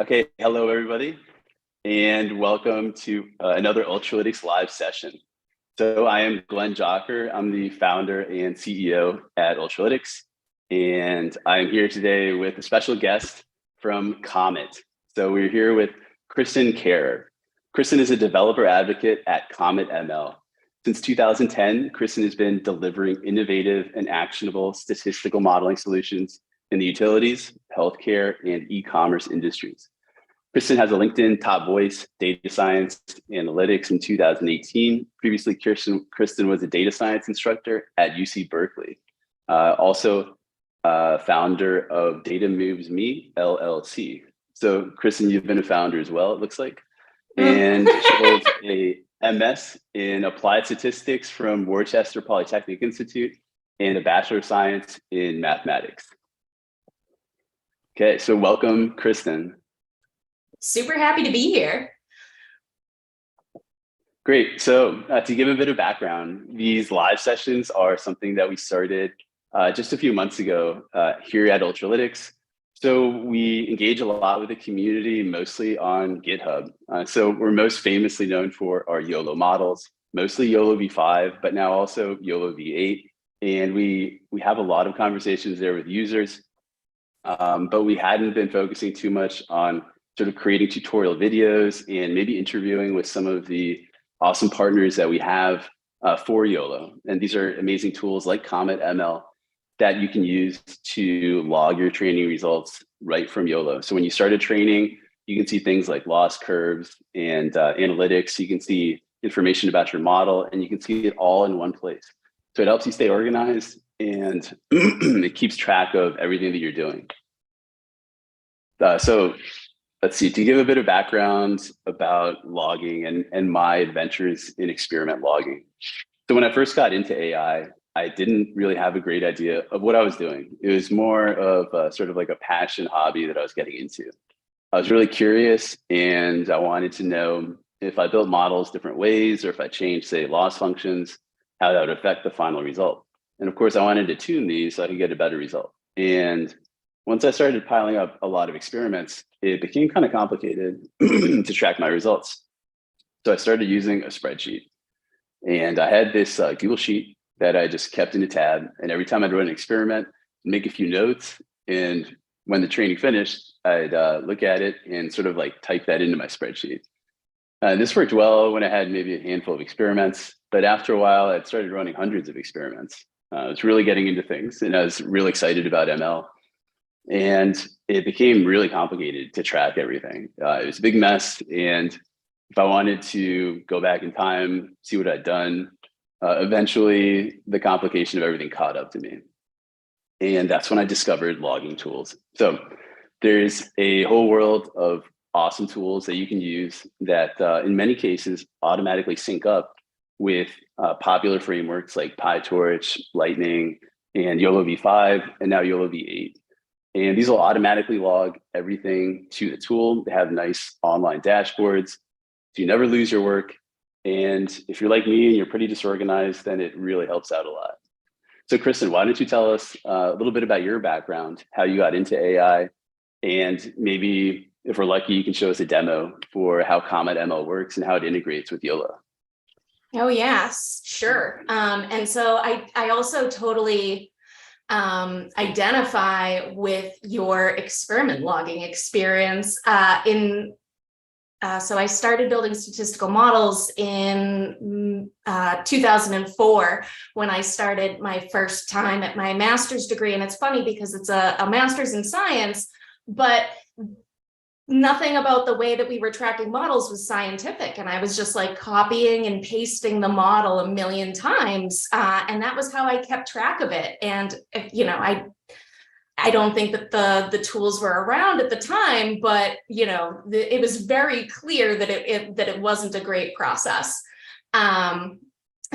Okay, hello everybody, and welcome to another Ultralytics Live Session. So I am Glenn Jocher. I'm the founder and CEO at Ultralytics, and I'm here today with a special guest from Comet. So we're here with Kristen Kehrer. Kristen is a developer advocate at Comet ML. Since 2010, Kristen has been delivering innovative and actionable statistical modeling solutions in the utilities, healthcare, and e-commerce industries. Kristen has a LinkedIn top voice, data science analytics in 2018. Previously, Kristen was a data science instructor at UC Berkeley. Also, founder of Data Moves Me, LLC. So Kristen, you've been a founder as well, it looks like. And she holds a MS in Applied Statistics from Worcester Polytechnic Institute and a Bachelor of Science in Mathematics. Okay, so welcome, Kristen. Super happy to be here. Great. So to give a bit of background, these live sessions are something that we started just a few months ago here at Ultralytics. So we engage a lot with the community, mostly on GitHub. So we're most famously known for our YOLO models, mostly YOLOv5, but now also YOLOv8. And we have a lot of conversations there with users, but we hadn't been focusing too much on sort of creating tutorial videos and maybe interviewing with some of the awesome partners that we have for YOLO. And these are amazing tools like Comet ML that you can use to log your training results right from YOLO. So when you started training, you can see things like loss curves and analytics. You can see information about your model, and you can see it all in one place. So it helps you stay organized, and it keeps track of everything that you're doing. So let's see, to give a bit of background about logging and my adventures in experiment logging. So when I first got into AI, I didn't really have a great idea of what I was doing. It was more of sort of like a passion hobby that I was getting into. I was really curious, and I wanted to know if I built models different ways, or if I changed, say, loss functions, how that would affect the final result. And of course, I wanted to tune these so I could get a better result. And once I started piling up a lot of experiments, it became kind of complicated to track my results. So I started using a spreadsheet, and I had this Google sheet that I just kept in a tab. And every time I'd run an experiment, make a few notes. And when the training finished, I'd look at it and sort of like type that into my spreadsheet. This worked well when I had maybe a handful of experiments, but after a while, I'd started running hundreds of experiments. I was really getting into things, and I was really excited about ML. And it became really complicated to track everything. It was a big mess. And if I wanted to go back in time, see what I'd done, eventually the complication of everything caught up to me. And that's when I discovered logging tools. So there's a whole world of awesome tools that you can use that in many cases automatically sync up with popular frameworks like PyTorch, Lightning, and YOLOv5, and now YOLOv8. And these will automatically log everything to the tool. They have nice online dashboards, so you never lose your work. And if you're like me and you're pretty disorganized, then it really helps out a lot. So Kristen, why don't you tell us a little bit about your background, how you got into AI, and maybe if we're lucky, you can show us a demo for how Comet ML works and how it integrates with YOLO. Oh, yes, sure. And so I also totally identify with your experiment logging experience so I started building statistical models in 2004 when I started my first time at my master's degree. And it's funny because it's a master's in science, but nothing about the way that we were tracking models was scientific. And I was just like copying and pasting the model a million times. And that was how I kept track of it. And, you know, I don't think that the tools were around at the time, but, you know, it was very clear that it wasn't a great process. And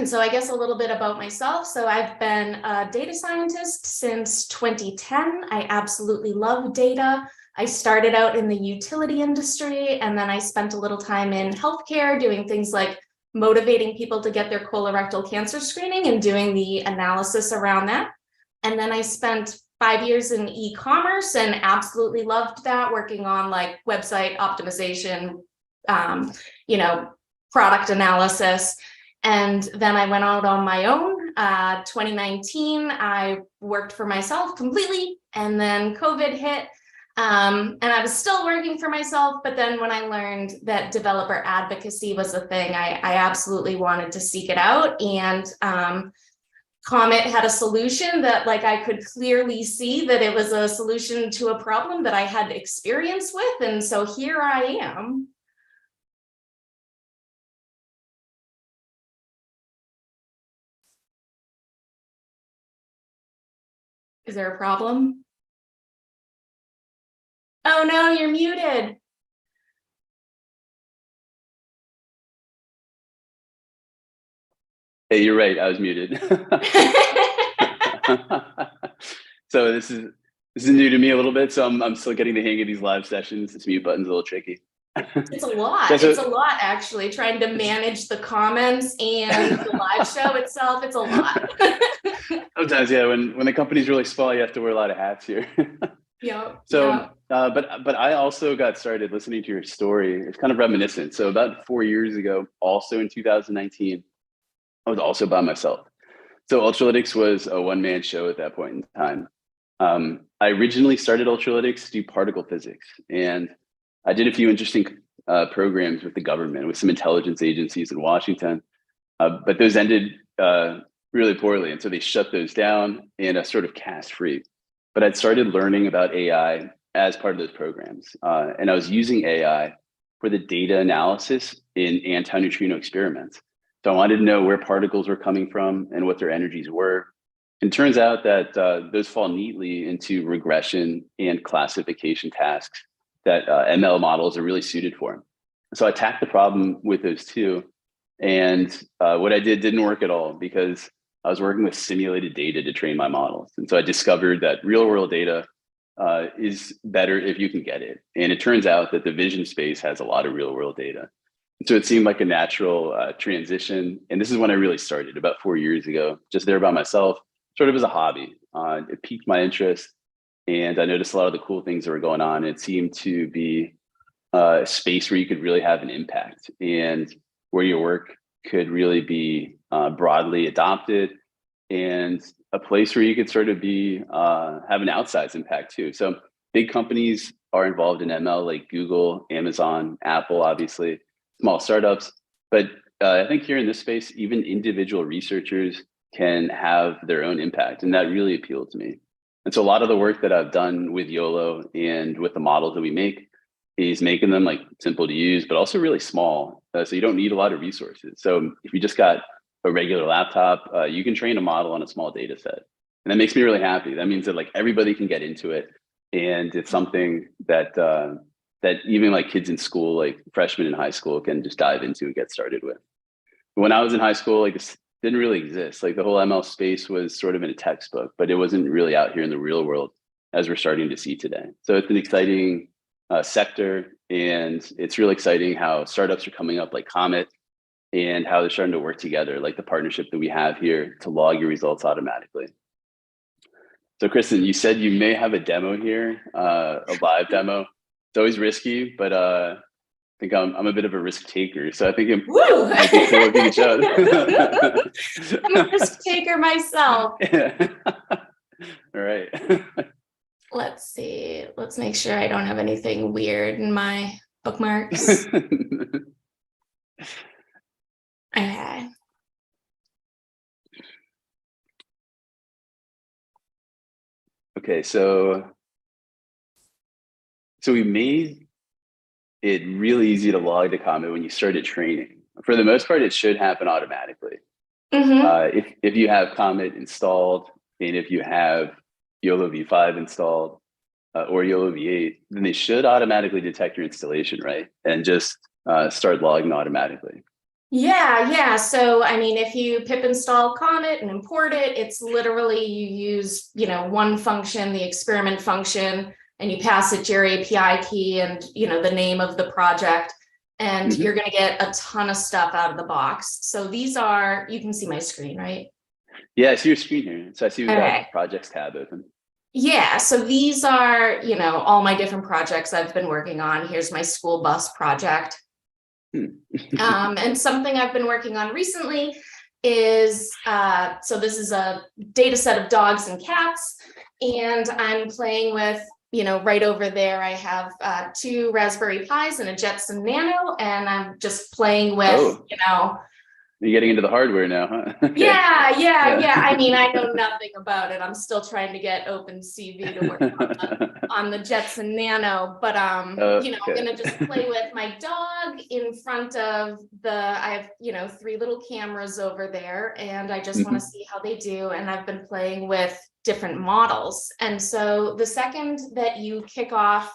so I guess a little bit about myself. So I've been a data scientist since 2010. I absolutely love data. I started out in the utility industry, and then I spent a little time in healthcare doing things like motivating people to get their colorectal cancer screening and doing the analysis around that. And then I spent 5 years in e-commerce and absolutely loved that, working on like website optimization, product analysis. And then I went out on my own. 2019, I worked for myself completely, and then COVID hit. And I was still working for myself, but then when I learned that developer advocacy was a thing, I absolutely wanted to seek it out. And Comet had a solution that like I could clearly see that it was a solution to a problem that I had experience with. And so here I am. Is there a problem? Oh no, you're muted. Hey, you're right. I was muted. So this is new to me a little bit. So I'm still getting the hang of these live sessions. This mute button's a little tricky. It's a lot. It's a lot, actually, trying to manage the comments and the live show itself. It's a lot. Sometimes, yeah, when the company's really small, you have to wear a lot of hats here. Yeah. So, but I also got started listening to your story. It's kind of reminiscent. So about 4 years ago, also in 2019, I was also by myself. So Ultralytics was a one-man show at that point in time. I originally started Ultralytics to do particle physics, and I did a few interesting programs with the government, with some intelligence agencies in Washington, but those ended really poorly. And so they shut those down and sort of cast free. But I'd started learning about AI as part of those programs. And I was using AI for the data analysis in anti-neutrino experiments. So I wanted to know where particles were coming from and what their energies were. And it turns out that those fall neatly into regression and classification tasks that ML models are really suited for. So I attacked the problem with those two. And what I did didn't work at all because I was working with simulated data to train my models. And so I discovered that real world data is better if you can get it. And it turns out that the vision space has a lot of real world data. And so it seemed like a natural transition. And this is when I really started about 4 years ago, just there by myself, sort of as a hobby. It piqued my interest. And I noticed a lot of the cool things that were going on. It seemed to be a space where you could really have an impact and where your work could really be broadly adopted, and a place where you could sort of be have an outsized impact too. So big companies are involved in ML, like Google, Amazon, Apple, obviously, small startups. But I think here in this space, even individual researchers can have their own impact, and that really appealed to me. And so a lot of the work that I've done with YOLO and with the models that we make is making them like simple to use, but also really small. So you don't need a lot of resources. So if you just got a regular laptop, you can train a model on a small data set. And that makes me really happy. That means that like everybody can get into it. And it's something that that even like kids in school, like freshmen in high school, can just dive into and get started with. When I was in high school, like this didn't really exist. Like the whole ML space was sort of in a textbook, but it wasn't really out here in the real world as we're starting to see today. So it's an exciting sector, and it's really exciting how startups are coming up like Comet and how they're starting to work together, like the partnership that we have here to log your results automatically. So Kristen, you said you may have a demo here, a live demo. It's always risky, but I think I'm a bit of a risk taker. So I think it might be cool if you can show it. I'm a risk taker myself. Yeah. All right. Let's see. Let's make sure I don't have anything weird in my bookmarks. Okay. Okay, so we made it really easy to log to Comet when you started training. For the most part, it should happen automatically. If you have Comet installed, and if you have YOLOv5 installed or YOLOv8, then they should automatically detect your installation, right? And just start logging automatically. Yeah. So, I mean, if you pip install Comet and import it, it's literally you use, one function, the experiment function, and you pass it your API key and, the name of the project, and you're going to get a ton of stuff out of the box. So these are, you can see my screen, right? Yeah, I see your screen here. So I see we've got the projects tab open. Yeah, so these are, all my different projects I've been working on. Here's my school bus project. And something I've been working on recently is, so this is a data set of dogs and cats, and I'm playing with, right over there, I have 2 Raspberry Pis and a Jetson Nano, and I'm just playing with, You're getting into the hardware now, huh? Okay. Yeah. I mean, I know nothing about it. I'm still trying to get OpenCV to work on the Jetson Nano, but I'm gonna just play with my dog in front of I have 3 little cameras over there, and I just want to see how they do. And I've been playing with different models. And so the second that you kick off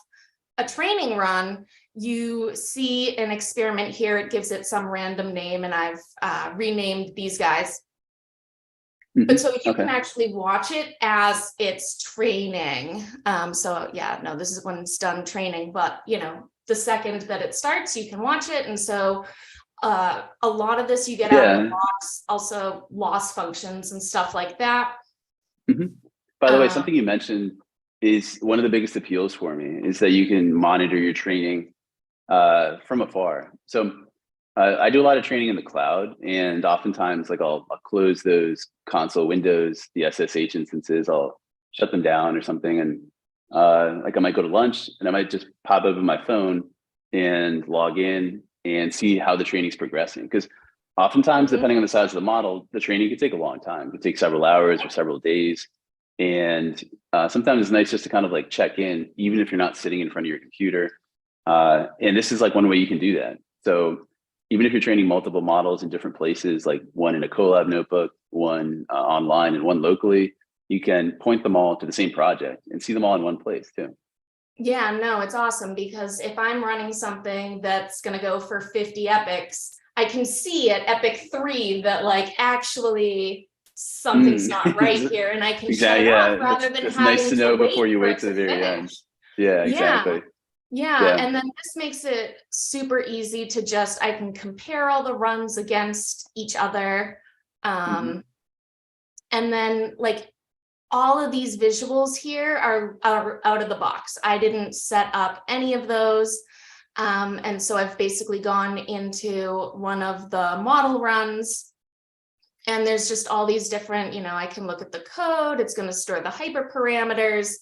a training run, you see an experiment here. It gives it some random name, and I've renamed these guys. But so you can actually watch it as it's training. So yeah, no, this is when it's done training, but the second that it starts, you can watch it. And so a lot of this you get out of the box, also loss functions and stuff like that. By the way, something you mentioned is one of the biggest appeals for me is that you can monitor your training from afar. So I do a lot of training in the cloud, and oftentimes I'll close those console windows, the SSH instances, I'll shut them down or something. And I might go to lunch and I might just pop open my phone and log in and see how the training's progressing. Because oftentimes, depending on the size of the model, the training could take a long time. It could take several hours or several days. And sometimes it's nice just to kind of check in, even if you're not sitting in front of your computer. And this is one way you can do that. So even if you're training multiple models in different places, like one in a Colab notebook, one online and one locally, you can point them all to the same project and see them all in one place too. Yeah, no, it's awesome, because if I'm running something that's going to go for 50 epics, I can see at epic 3 that actually something's not right here, and I can shut it off rather than it's having nice to know before you wait to the very end. finish. Yeah, exactly. Yeah, and then this makes it super easy to I can compare all the runs against each other. And then all of these visuals here are out of the box. I didn't set up any of those. And so I've basically gone into one of the model runs, and there's just all these different, I can look at the code. It's going to store the hyperparameters.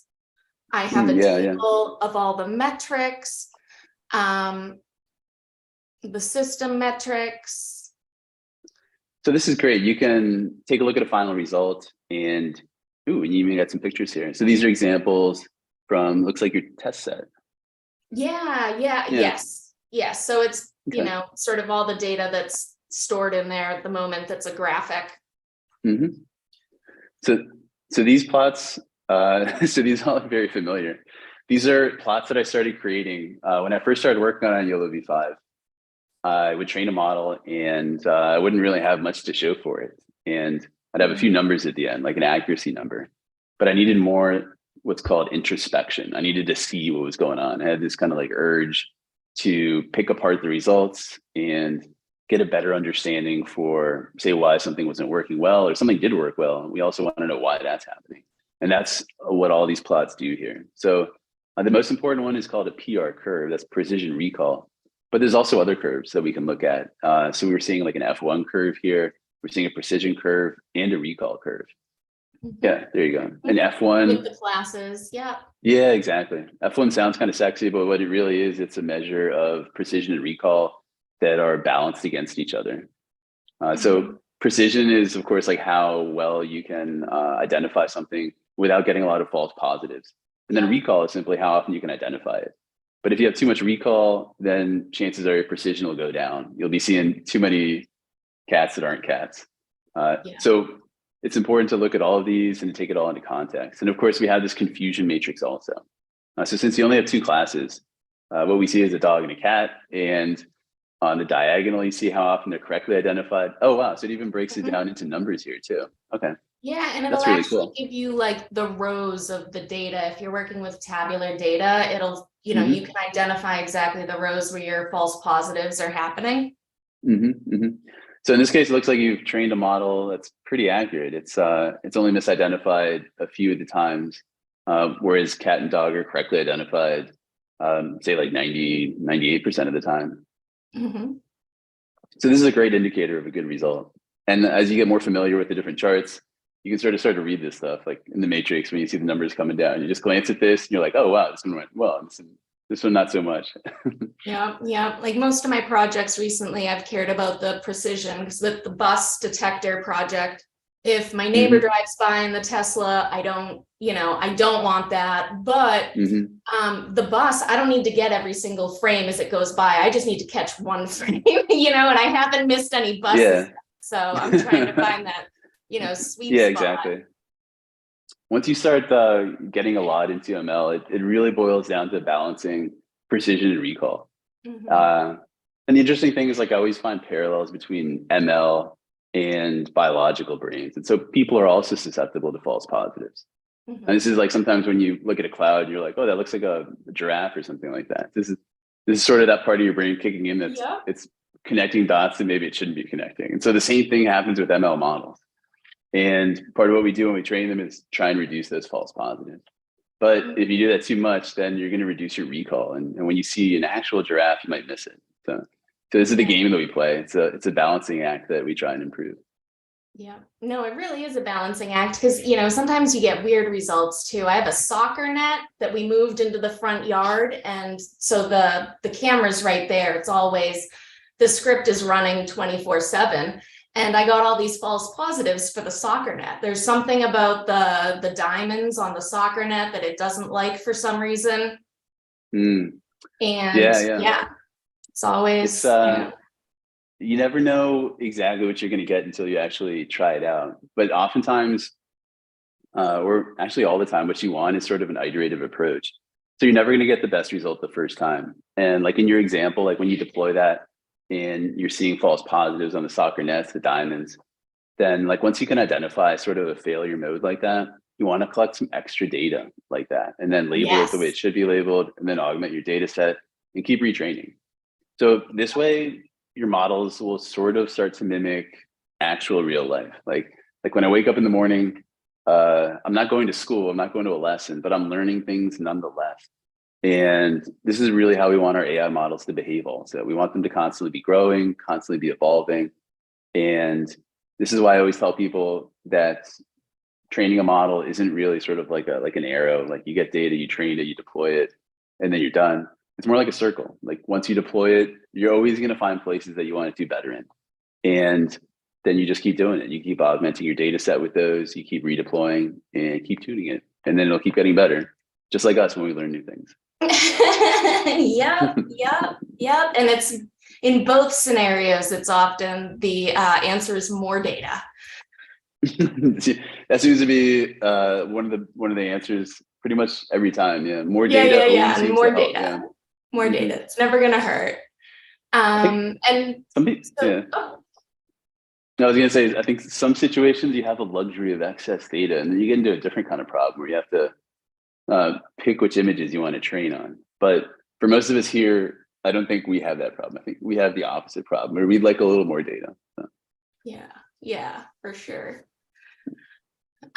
I have a table of all the metrics, the system metrics. So this is great. You can take a look at a final result, and you even got some pictures here. So these are examples from, looks like your test set. Yes. So it's, sort of all the data that's stored in there at the moment. That's a graphic. So these plots, so these all look very familiar. These are plots that I started creating when I first started working on YOLOv5. I would train a model, and I wouldn't really have much to show for it. And I'd have a few numbers at the end, like an accuracy number, but I needed more what's called introspection. I needed to see what was going on. I had this kind of urge to pick apart the results and get a better understanding for, say, why something wasn't working well or something did work well. We also want to know why that's happening. And that's what all these plots do here. So the most important one is called a PR curve. That's precision recall. But there's also other curves that we can look at. So we were seeing an F1 curve here. We're seeing a precision curve and a recall curve. Yeah, there you go. An F1. With the classes, yeah. Yeah, exactly. F1 sounds kind of sexy, but what it really is, it's a measure of precision and recall that are balanced against each other. So precision is, of course, how well you can identify something without getting a lot of false positives. And then recall is simply how often you can identify it. But if you have too much recall, then chances are your precision will go down. You'll be seeing too many cats that aren't cats. So it's important to look at all of these and to take it all into context. And of course, we have this confusion matrix also. So since you only have 2 classes, what we see is a dog and a cat. And on the diagonal, you see how often they're correctly identified. Oh, wow. So it even breaks it down into numbers here too. Okay. Yeah, and it'll actually give you the rows of the data. If you're working with tabular data, it'll, you can identify exactly the rows where your false positives are happening. So in this case, it looks like you've trained a model that's pretty accurate. It's only misidentified a few of the times. whereas cat and dog are correctly identified, say like 98% of the time. Mm-hmm. So this is a great indicator of a good result. And as you get more familiar with the different charts, you can start to read this stuff, like in the matrix, when you see the numbers coming down, you just glance at this and you're like, oh, wow, this one went well, this one not so much. Yeah. Like most of my projects recently, I've cared about the precision, because with the bus detector project, if my neighbor drives by in the Tesla, I don't want that. But the bus, I don't need to get every single frame as it goes by. I just need to catch one frame, and I haven't missed any buses. Yeah. So I'm trying to find that, sweet yeah, spot. Exactly. Once you start getting a lot into ML, it really boils down to balancing precision and recall. And the interesting thing is, like, I always find parallels between ML and biological brains. And so people are also susceptible to false positives. And this is like, sometimes when you look at a cloud, you're like, oh, that looks like a giraffe or something like that. This is sort of that part of your brain kicking in that's it's connecting dots and maybe it shouldn't be connecting. And so the same thing happens with ML models. And part of what we do when we train them is try and reduce those false positives. But if you do that too much, then you're going to reduce your recall. And when you see an actual giraffe, you might miss it. So this is the game that we play. It's a balancing act that we try and improve. Yeah, no, it really is a balancing act, because, sometimes you get weird results too. I have a soccer net that we moved into the front yard. And so the camera's right there. It's always, the script is running 24/7. And I got all these false positives for the soccer net. There's something about the diamonds on the soccer net that it doesn't like for some reason. And it's always, you never know exactly what you're going to get until you actually try it out. But oftentimes, or actually all the time, what you want is sort of an iterative approach. So you're never going to get the best result the first time. And like in your example, like when you deploy that and you're seeing false positives on the soccer nets, the diamonds, then like once you can identify sort of a failure mode like that, you want to collect some extra data like that, and then label it the way it should be labeled, and then augment your data set and keep retraining. So this way, your models will sort of start to mimic actual real life. Like when I wake up in the morning, I'm not going to school, I'm not going to a lesson, but I'm learning things nonetheless. And this is really how we want our AI models to behave also. We want them to constantly be growing, constantly be evolving. And this is why I always tell people that training a model isn't really sort of like an arrow. Like you get data, you train it, you deploy it, and then you're done. It's more like a circle. Like once you deploy it, you're always going to find places that you want to do better in. And then you just keep doing it. You keep augmenting your data set with those, you keep redeploying and keep tuning it. And then it'll keep getting better, just like us when we learn new things. Yep. And it's in both scenarios, it's often the answer is more data. That seems to be one of the answers pretty much every time. Yeah, more data. And more data. More data. It's never going to hurt. And some people, No, I was going to say, I think some situations you have the luxury of excess data, and then you get into a different kind of problem where you have to pick which images you want to train on. But for most of us here, I don't think we have that problem. I think we have the opposite problem, where we'd like a little more data. So. Yeah, for sure.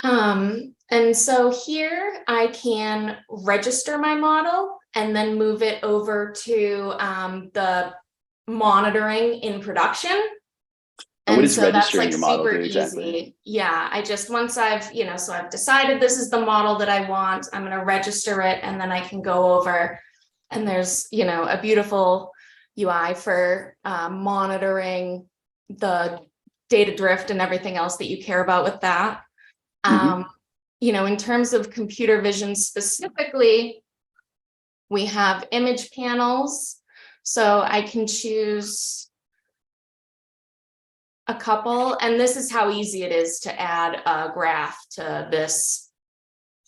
And so here I can register my model and then move it over to the monitoring in production. And so that's like super easy. Yeah, I just, once I've, so I've decided this is the model that I want, I'm going to register it, and then I can go over, and there's, a beautiful UI for monitoring the data drift and everything else that you care about with that. In terms of computer vision specifically, we have image panels. So I can choose a couple, and this is how easy it is to add a graph to this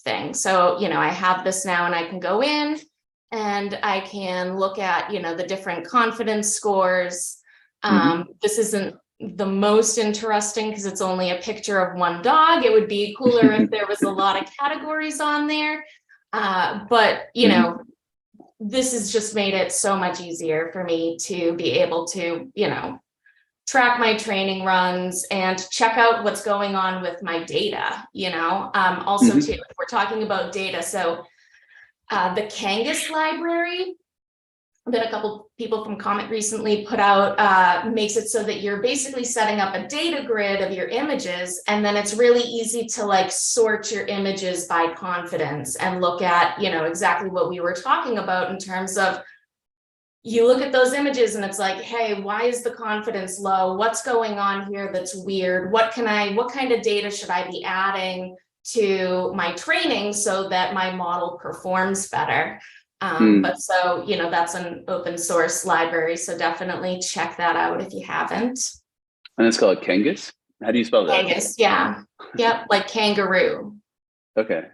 thing. So, I have this now, and I can go in and I can look at, the different confidence scores. This isn't the most interesting because it's only a picture of one dog. It would be cooler if there was a lot of categories on there. But, this has just made it so much easier for me to be able to, track my training runs and check out what's going on with my data, also too, if we're talking about data. So the Kangas library that a couple people from Comet recently put out makes it so that you're basically setting up a data grid of your images, and then it's really easy to like sort your images by confidence and look at, exactly what we were talking about in terms of, you look at those images and it's like, hey, why is the confidence low? What's going on here that's weird? What kind of data should I be adding to my training so that my model performs better? But so, that's an open source library. So definitely check that out if you haven't. And it's called Kangas? How do you spell that? Kangas, yeah. Yep, like kangaroo. Okay,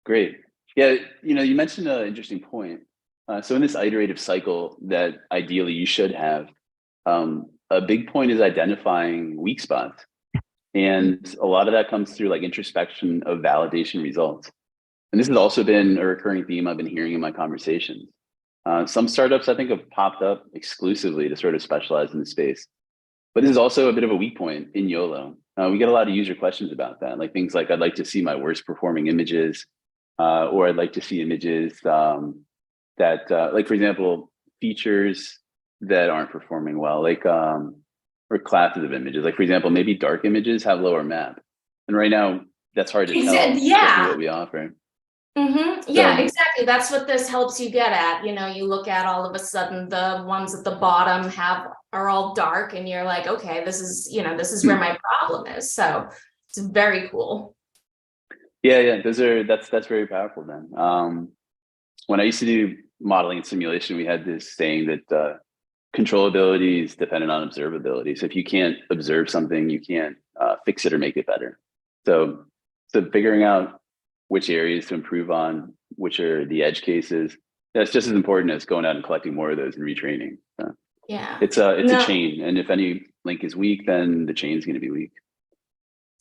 great. Yeah, you mentioned an interesting point. So in this iterative cycle that ideally you should have, a big point is identifying weak spots. And a lot of that comes through like introspection of validation results. And this has also been a recurring theme I've been hearing in my conversations. Some startups I think have popped up exclusively to sort of specialize in the space. But this is also a bit of a weak point in YOLO. We get a lot of user questions about that, like things like, I'd like to see my worst performing images, or I'd like to see images that, like for example, features that aren't performing well, like, or classes of images. Like for example, maybe dark images have lower map. And right now that's hard to tell. Yeah. What we offer. Yeah, exactly. That's what this helps you get at. You look at all of a sudden the ones at the bottom are all dark and you're like, okay, this is where my problem is. So it's very cool. Yeah. That's very powerful then. When I used to do modeling and simulation, we had this saying that controllability is dependent on observability. So if you can't observe something, you can't fix it or make it better. So figuring out which areas to improve on, which are the edge cases, that's just as important as going out and collecting more of those and retraining. Yeah, it's a chain, and if any link is weak, then the chain is going to be weak.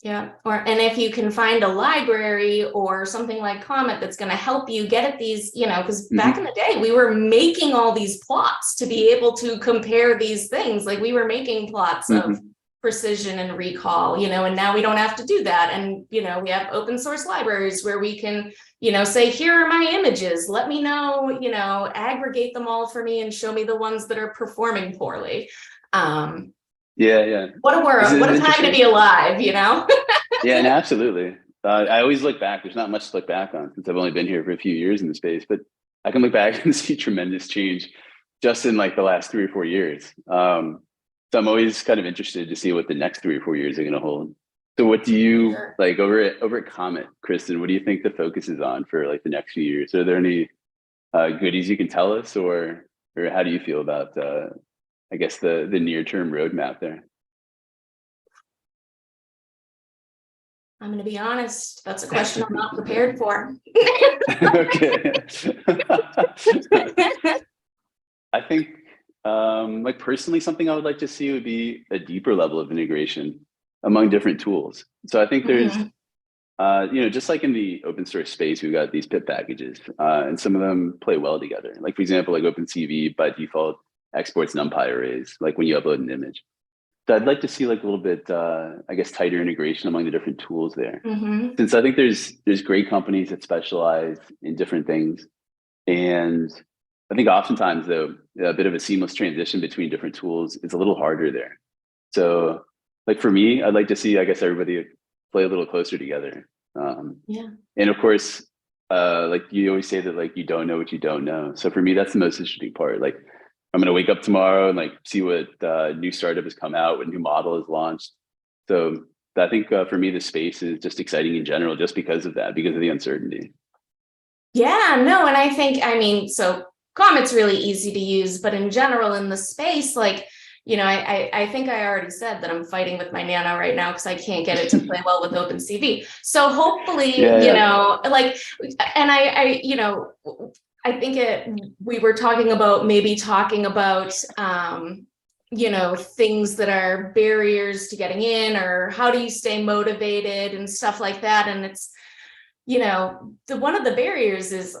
Yeah, and if you can find a library or something like Comet that's going to help you get at these, because back in the day, we were making all these plots to be able to compare these things. Like we were making plots of precision and recall, and now we don't have to do that. And, we have open source libraries where we can, say, here are my images. Let me know, aggregate them all for me and show me the ones that are performing poorly. Yeah. What a world, what a time to be alive, Yeah, and absolutely. I always look back. There's not much to look back on since I've only been here for a few years in the space, but I can look back and see tremendous change just in like the last 3 or 4 years. So I'm always kind of interested to see what the next 3 or 4 years are going to hold. So what do you like over at Comet, Kristen? What do you think the focus is on for like the next few years? Are there any goodies you can tell us, or how do you feel about I guess the near term roadmap there? I'm going to be honest. That's a question I'm not prepared for. Okay. I think, like personally, something I would like to see would be a deeper level of integration among different tools. So I think there's, just like in the open source space, we've got these pip packages, and some of them play well together. Like for example, like OpenCV by default exports NumPy arrays, like when you upload an image. So I'd like to see like a little bit, I guess, tighter integration among the different tools there. Since I think there's great companies that specialize in different things. And I think oftentimes though, a bit of a seamless transition between different tools is a little harder there. So like for me, I'd like to see, I guess, everybody play a little closer together. And of course, like you always say that like, you don't know what you don't know. So for me, that's the most interesting part. Like I'm going to wake up tomorrow and like see what new startup has come out, what new model is launched. So I think for me, the space is just exciting in general, just because of that, because of the uncertainty. Yeah, no. And I think, so Comet's really easy to use, but in general in the space, like, I think I already said that I'm fighting with my Nano right now because I can't get it to play well with OpenCV. So hopefully, like, and I think we were talking about things that are barriers to getting in, or how do you stay motivated and stuff like that. And it's, one of the barriers is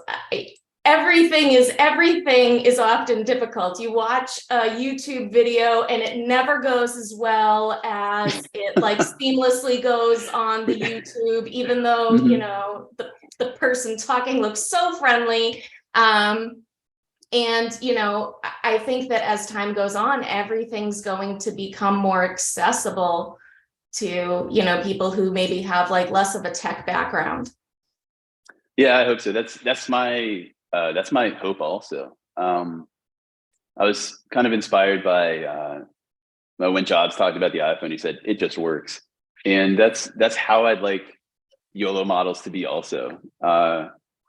everything is often difficult. You watch a YouTube video and it never goes as well as it like seamlessly goes on the YouTube, even though, you know, the person talking looks so friendly. And, you know, I think that as time goes on, everything's going to become more accessible to, you know, people who maybe have like less of a tech background. Yeah, I hope so. That's my hope also. I was kind of inspired by when Jobs talked about the iPhone. He said it just works, and that's how I'd like YOLO models to be also.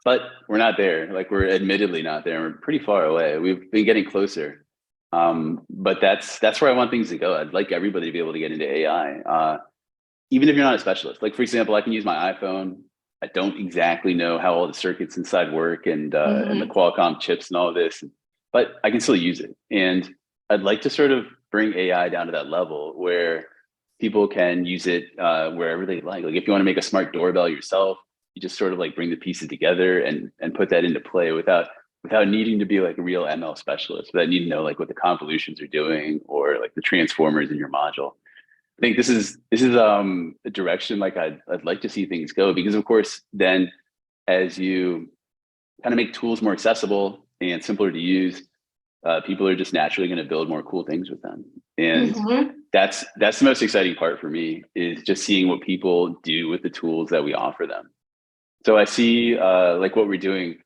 But we're not there. Like, we're admittedly not there. We're pretty far away. We've been getting closer. But that's where I want things to go. I'd like everybody to be able to get into AI, even if you're not a specialist. Like, for example, I can use my iPhone. I don't exactly know how all the circuits inside work and the Qualcomm chips and all of this, but I can still use it. And I'd like to sort of bring AI down to that level where people can use it wherever they like. Like, if you want to make a smart doorbell yourself, you just sort of like bring the pieces together and put that into play without needing to be like a real ML specialist, without needing to know like what the convolutions are doing or like the transformers in your module. I think this is a direction like I'd like to see things go, because of course, then as you kind of make tools more accessible and simpler to use, people are just naturally going to build more cool things with them. And that's the most exciting part for me, is just seeing what people do with the tools that we offer them. So I see like what we're doing,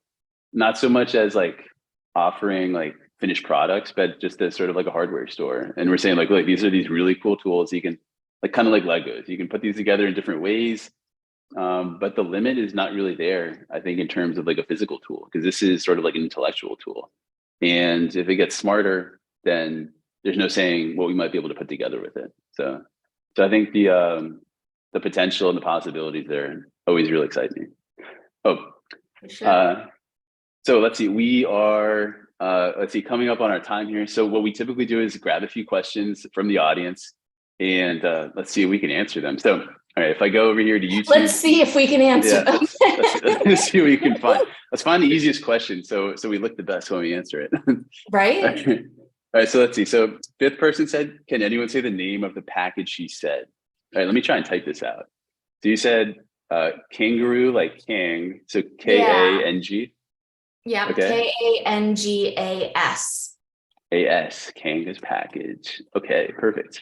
not so much as like offering like finished products, but just as sort of like a hardware store. And we're saying like, look, these are these really cool tools. You can like, kind of like Legos, you can put these together in different ways. But the limit is not really there, I think, in terms of like a physical tool, because this is sort of like an intellectual tool. And if it gets smarter, then there's no saying what we might be able to put together with it. So I think the potential and the possibilities there always really excite me. So let's see, we are, coming up on our time here. So what we typically do is grab a few questions from the audience and let's see if we can answer them. So, all right, if I go over here to YouTube. Let's see if we can answer them. Let's see what we can find. Let's find the easiest question so we look the best when we answer it. Right? All right, so let's see. So fifth person said, can anyone say the name of the package she said? All right, let me try and type this out. So you said kangaroo, like Kang, so K-A-N-G? Yeah, okay. K-A-N-G-A-S. A-S, Kanga's package. Okay, perfect.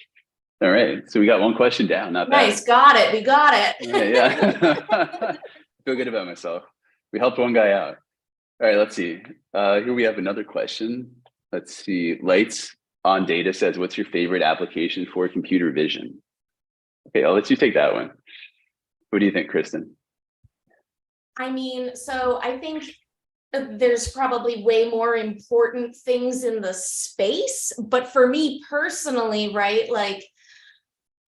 All right, so we got one question down, not bad. Nice, got it, we got it. Yeah. I feel good about myself. We helped one guy out. All right, let's see. Here we have another question. Let's see. Lights on Data says, what's your favorite application for computer vision? Okay, I'll let you take that one. What do you think, Kristen? I mean, so I think there's probably way more important things in the space, but for me personally, right, like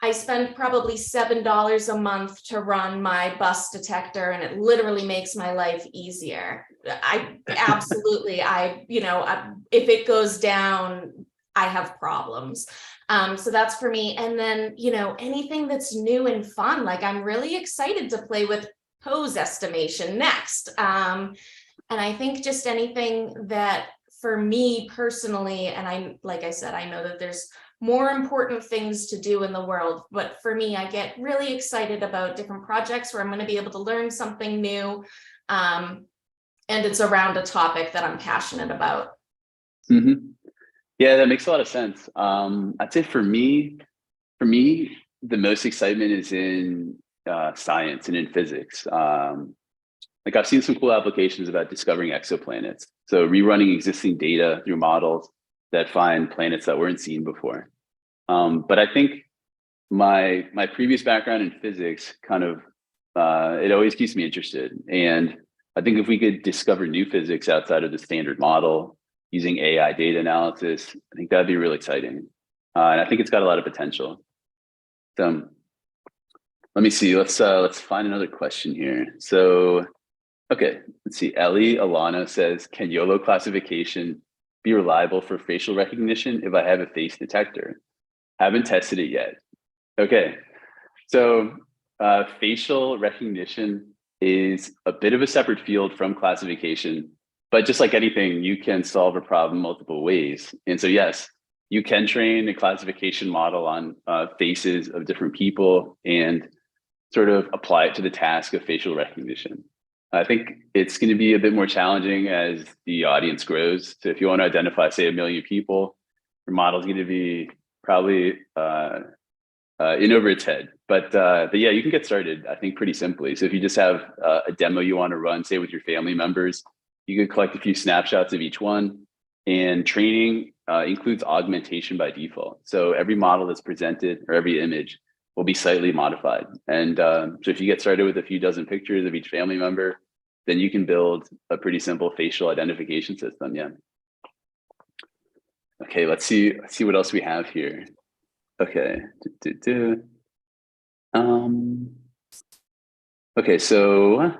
I spend probably $7 a month to run my bus detector, and it literally makes my life easier. I absolutely, if it goes down, I have problems. So that's for me. And then, anything that's new and fun, like I'm really excited to play with pose estimation next. And I think just anything that for me personally, and like I said, I know that there's more important things to do in the world, but for me, I get really excited about different projects where I'm going to be able to learn something new. And it's around a topic that I'm passionate about. Yeah, that makes a lot of sense. I'd say for me, the most excitement is in science and in physics. Like I've seen some cool applications about discovering exoplanets. So rerunning existing data through models that find planets that weren't seen before. But I think my previous background in physics kind of, it always keeps me interested. And I think if we could discover new physics outside of the standard model using AI data analysis, I think that'd be really exciting. And I think it's got a lot of potential. So let me see, let's find another question here. So, okay, let's see. Ellie Alana says, can YOLO classification be reliable for facial recognition if I have a face detector? Haven't tested it yet. Okay, so facial recognition is a bit of a separate field from classification. But just like anything, you can solve a problem multiple ways. And so, yes, you can train a classification model on faces of different people and sort of apply it to the task of facial recognition. I think it's going to be a bit more challenging as the audience grows. So if you want to identify, say, 1 million people, your model is going to be probably in over its head. But yeah, you can get started, I think, pretty simply. So if you just have a demo you want to run, say with your family members, you could collect a few snapshots of each one. And training includes augmentation by default. So every model that's presented or every image will be slightly modified. And so if you get started with a few dozen pictures of each family member, then you can build a pretty simple facial identification system. Yeah. Okay, let's see what else we have here. Okay. Okay, so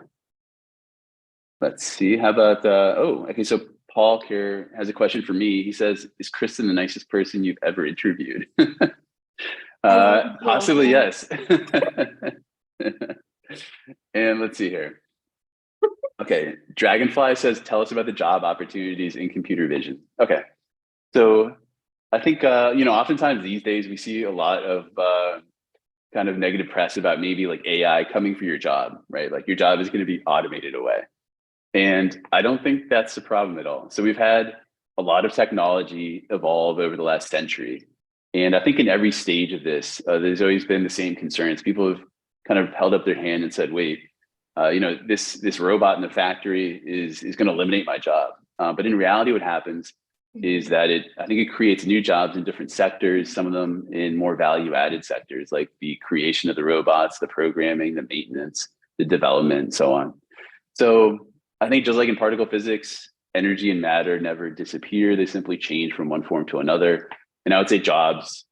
let's see. How about okay, so Paul here has a question for me. He says, is Kristen the nicest person you've ever interviewed? Possibly, yes. And let's see here. Okay, Dragonfly says, tell us about the job opportunities in computer vision. Okay, so I think, oftentimes these days we see a lot of kind of negative press about maybe like AI coming for your job, right? Like your job is going to be automated away. And I don't think that's the problem at all. So we've had a lot of technology evolve over the last century. And I think in every stage of this, there's always been the same concerns. People have kind of held up their hand and said, wait, this robot in the factory is going to eliminate my job. But in reality, what happens is that I think it creates new jobs in different sectors, some of them in more value-added sectors, like the creation of the robots, the programming, the maintenance, the development, and so on. So I think just like in particle physics, energy and matter never disappear. They simply change from one form to another. And I would say jobs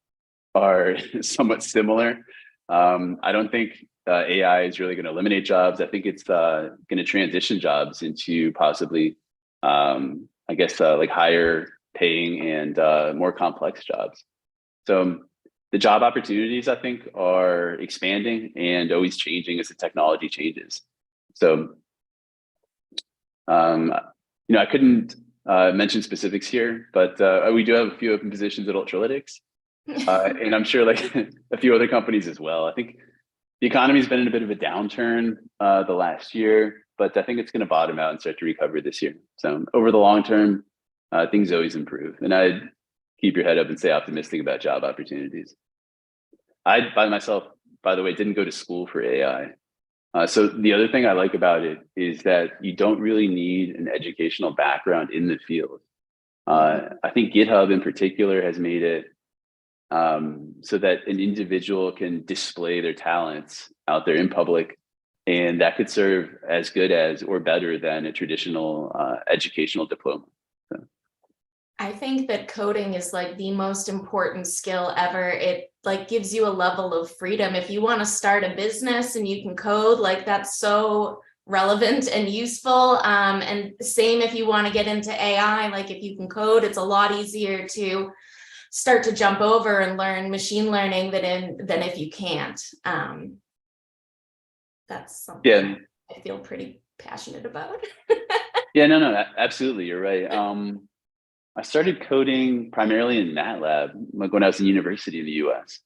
are somewhat similar. I don't think AI is really going to eliminate jobs. I think it's going to transition jobs into possibly, like higher paying and more complex jobs. So the job opportunities, I think, are expanding and always changing as the technology changes. So, I couldn't mention specifics here, but we do have a few open positions at Ultralytics. And I'm sure like a few other companies as well. I think the economy's been in a bit of a downturn the last year, but I think it's going to bottom out and start to recover this year. So over the long term, things always improve. And I'd keep your head up and stay optimistic about job opportunities. I, by myself, by the way, didn't go to school for AI. So the other thing I like about it is that you don't really need an educational background in the field. I think GitHub in particular has made it so that an individual can display their talents out there in public, and that could serve as good as or better than a traditional educational diploma. So. I think that coding is like the most important skill ever. It like gives you a level of freedom. If you want to start a business and you can code, like that's so relevant and useful. And same if you want to get into AI, like if you can code, it's a lot easier to start to jump over and learn machine learning than if you can't. That's something I feel pretty passionate about. Yeah, no, absolutely. You're right. I started coding primarily in MATLAB, like when I was in university in the US.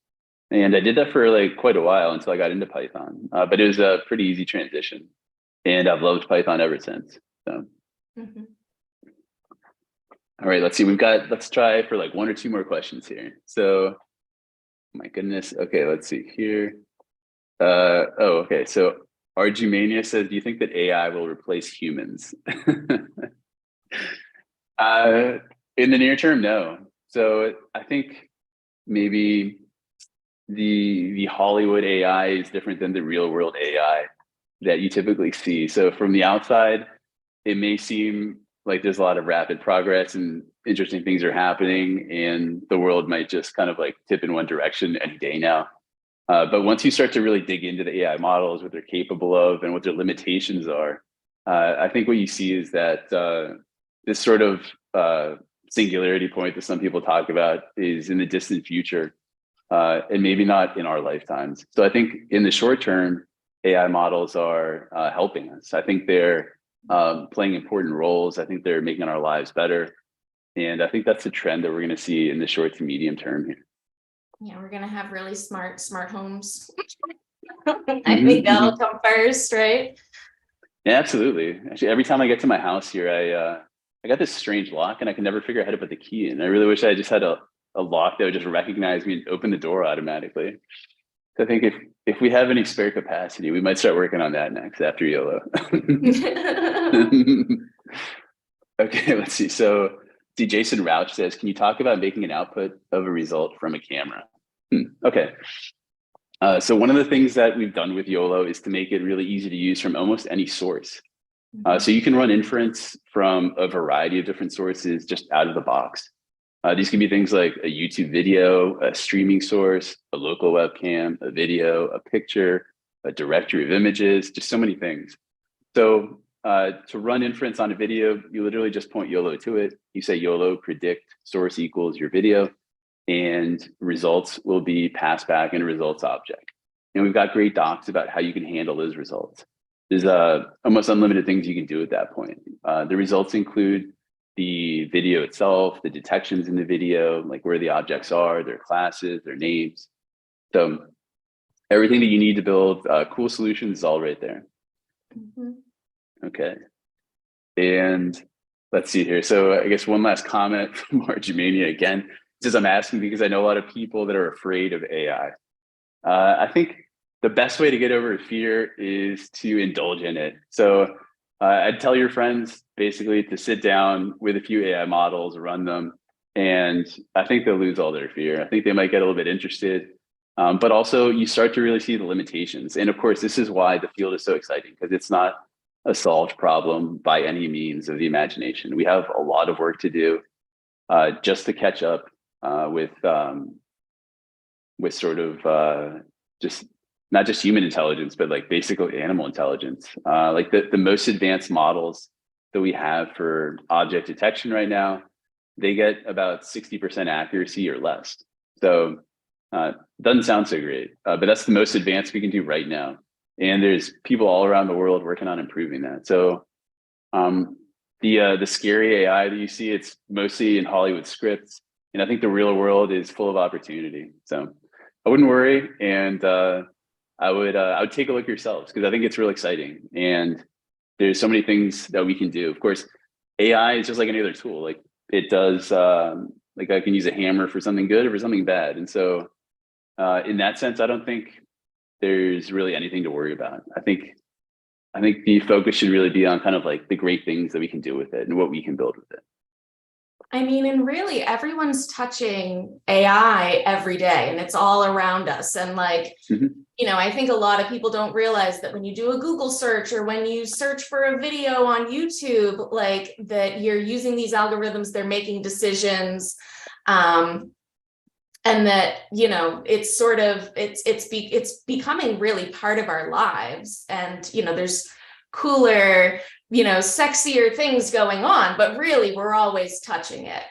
And I did that for like quite a while until I got into Python. But it was a pretty easy transition. And I've loved Python ever since. So. Mm-hmm. All right, let's see. Let's try for like one or two more questions here. So, my goodness. Okay, let's see here. Okay. So RG says, do you think that AI will replace humans? In the near term, no. So I think maybe the Hollywood AI is different than the real world AI that you typically see. So from the outside, it may seem like there's a lot of rapid progress and interesting things are happening, and the world might just kind of like tip in one direction any day now. But once you start to really dig into the AI models, what they're capable of and what their limitations are, I think what you see is that this sort of singularity point that some people talk about is in the distant future, and maybe not in our lifetimes. So I think in the short term, AI models are helping us. I think they're playing important roles. I think they're making our lives better. And I think that's a trend that we're going to see in the short to medium term here. Yeah, we're going to have really smart homes. I think that'll come first, right? Yeah, absolutely. Actually, every time I get to my house here, I got this strange lock and I can never figure out how to put the key in. I really wish I just had a lock that would just recognize me and open the door automatically. So I think if we have any spare capacity, we might start working on that next after YOLO. Okay, let's see. So Jason Rauch says, can you talk about making an output of a result from a camera? Okay. So one of the things that we've done with YOLO is to make it really easy to use from almost any source. So you can run inference from a variety of different sources just out of the box. These can be things like a YouTube video, a streaming source, a local webcam, a video, a picture, a directory of images, just so many things. So to run inference on a video, you literally just point YOLO to it. You say YOLO predict source equals your video, and results will be passed back in a results object. And we've got great docs about how you can handle those results. There's almost unlimited things you can do at that point. The results include the video itself, the detections in the video, like where the objects are, their classes, their names. So everything that you need to build cool solutions is all right there. Okay. And let's see here. So I guess one last comment from Arjumania again. Says I'm asking because I know a lot of people that are afraid of AI. I think the best way to get over fear is to indulge in it. So I'd tell your friends basically to sit down with a few AI models, run them, and I think they'll lose all their fear. I think they might get a little bit interested, but also you start to really see the limitations. And of course, this is why the field is so exciting, because it's not a solved problem by any means of the imagination. We have a lot of work to do just to catch up with sort of just not just human intelligence, but like basically animal intelligence. Like the most advanced models that we have for object detection right now, they get about 60% accuracy or less. So doesn't sound so great, but that's the most advanced we can do right now. And there's people all around the world working on improving that. So the scary AI that you see, it's mostly in Hollywood scripts. And I think the real world is full of opportunity. So I wouldn't worry. And I would take a look yourselves, because I think it's real exciting. And there's so many things that we can do. Of course, AI is just like any other tool. Like it does, like I can use a hammer for something good or for something bad. And so in that sense, I don't think there's really anything to worry about. I think the focus should really be on kind of like the great things that we can do with it and what we can build with it. I mean, and really everyone's touching AI every day and it's all around us. And like, you know, I think a lot of people don't realize that when you do a Google search or when you search for a video on YouTube, like that you're using these algorithms, they're making decisions. And that, you know, it's sort of, it's becoming really part of our lives. And, you know, there's cooler, you know, sexier things going on, but really we're always touching it.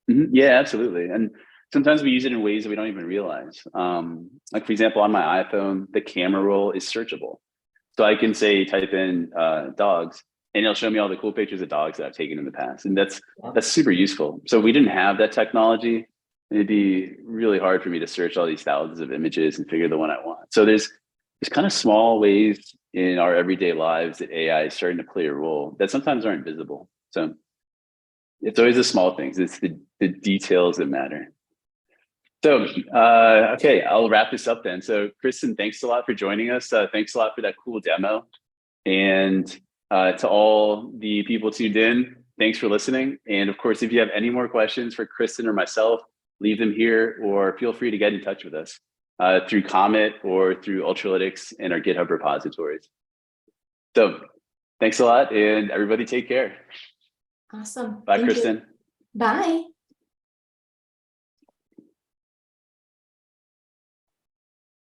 Yeah, absolutely. And sometimes we use it in ways that we don't even realize. Like for example, on my iPhone, the camera roll is searchable. So I can say, type in dogs, and it'll show me all the cool pictures of dogs that I've taken in the past. And that's super useful. So if we didn't have that technology, it'd be really hard for me to search all these thousands of images and figure the one I want. So there's kind of small ways in our everyday lives that AI is starting to play a role that sometimes aren't visible. So it's always the small things. It's the details that matter. So, okay, I'll wrap this up then. So Kristen, thanks a lot for joining us. Thanks a lot for that cool demo. And to all the people tuned in, thanks for listening. And of course, if you have any more questions for Kristen or myself, leave them here or feel free to get in touch with us through Comet or through Ultralytics and our GitHub repositories. So thanks a lot and everybody take care. Awesome. Bye, Kristen. Bye.